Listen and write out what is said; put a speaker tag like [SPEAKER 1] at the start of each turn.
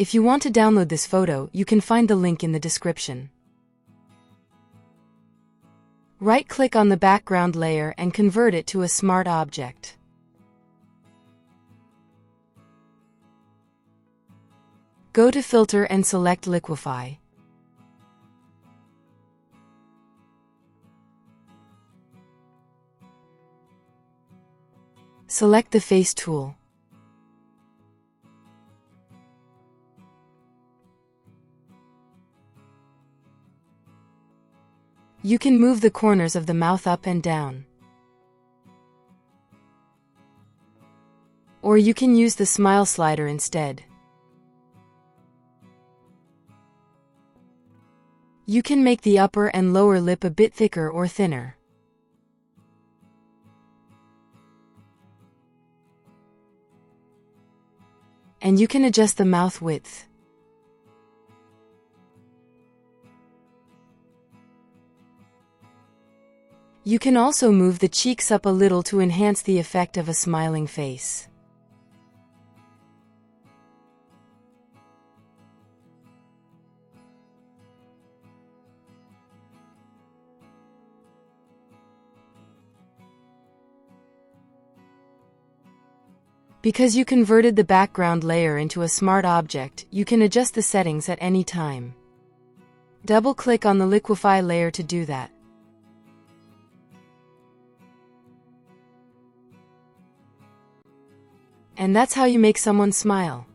[SPEAKER 1] If you want to download this photo, you can find the link in the description. Right-click on the background layer and convert it to a smart object. Go to Filter and select Liquify. Select the Face tool. You can move the corners of the mouth up and down. Or you can use the smile slider instead. You can make the upper and lower lip a bit thicker or thinner. And you can adjust the mouth width. You can also move the cheeks up a little to enhance the effect of a smiling face. Because you converted the background layer into a smart object, you can adjust the settings at any time. Double-click on the Liquify layer to do that. And that's how you make someone smile.